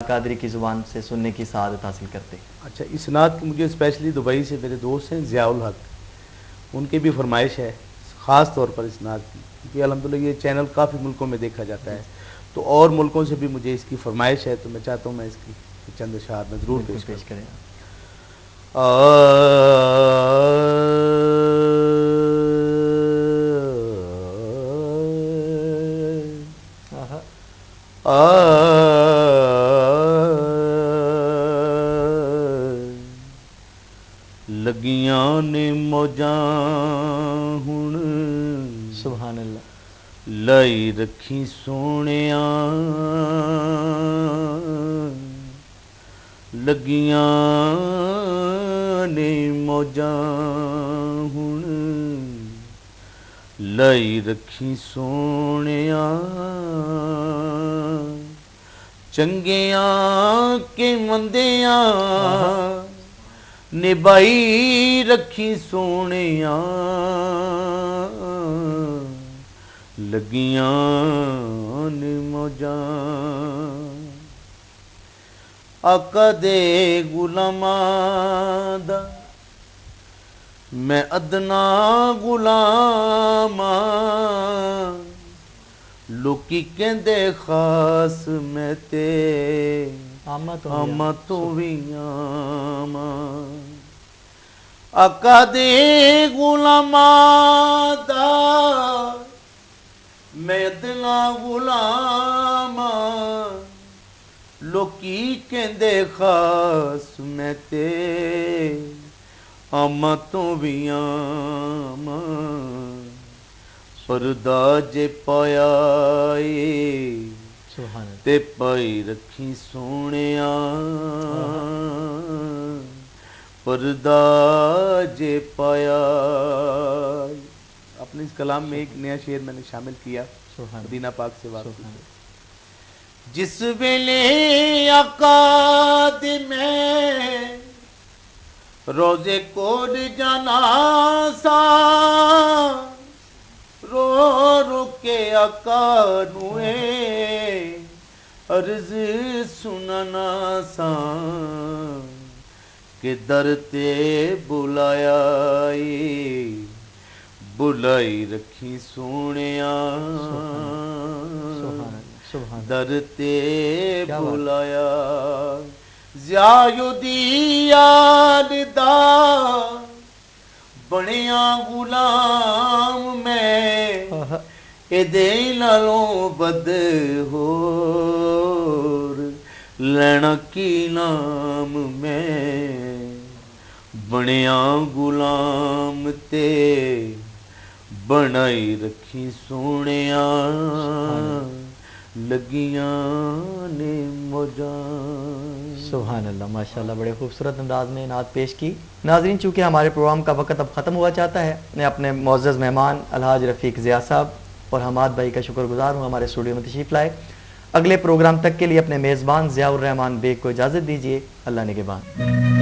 कादरी की ज़ुबान से सुनने की सआदत हासिल करते। अच्छा, इस नात की मुझे स्पेशली दुबई से मेरे दोस्त हैं ज़ियाउल हक, उनकी भी फरमाइश है ख़ास तौर पर इस नात की, क्योंकि अल्हम्दुलिल्लाह ये चैनल काफ़ी मुल्कों में देखा जाता है, तो और मुल्कों से भी मुझे इसकी फरमाइश है, तो मैं चाहता हूँ मैं इसकी चंद अशआर में ज़रूर बिल्कुल पेश पेश करूँ। करें। आहा। लगियां ने मौजां हुण सुभान अल्लाह। लाई रखी सोहणिया, लगियां ने मौजां हुण लाई रखी सोहणिया, चंगियां के मंदियां निभाई रखी सोहणिया, लगियां ने मौजां। आका दे गुलामां दा मैं अदना गुलामा, लोकी कहंदे खास मैं ते आमा तो भी आमा। आका दे गुलामां दा मैं अदना गुलामा, लोकी कहंदे खास मैं ते आमा तो भी आमा। परदा जे पाया सुभान अल्लाह। ते पाई रखी सोहणिया, परदा जे पाया। अपने इस कलाम में एक नया शेर मैंने शामिल किया मदीना पाक से वापसी से। जिस वेले आका दे मैं रोजे कोड जाना सा, रो रो के आका नुए अर्ज सुनना सा, के दर ते बुलाया बुलाई रखी सोहणिया, दर ते बुलाया। ज़ियाउद्दी याद दा बनिया गुलाम मैं, एदे नालों बद होर लैना की नाम मैं, बनिया गुलाम ते बनाई रखी सोहणिया, लगियां ने मौजां। सुभान अल्लाह, माशाल्लाह, बड़े खूबसूरत अंदाज में नात पेश की। नाज़रीन, चूँकि हमारे प्रोग्राम का वक्त अब ख़त्म हुआ चाहता है, मैं अपने मुअज़्ज़ज़ मेहमान अलहाज रफ़ीक ज़िया साहब और हमाद भाई का शुक्रगुज़ार हूँ हमारे स्टूडियो में तशरीफ़ लाए। अगले प्रोग्राम तक के लिए अपने मेज़बान ज़ियाउर रहमान बेग को इजाज़त दीजिए। अल्लाह निगहबान।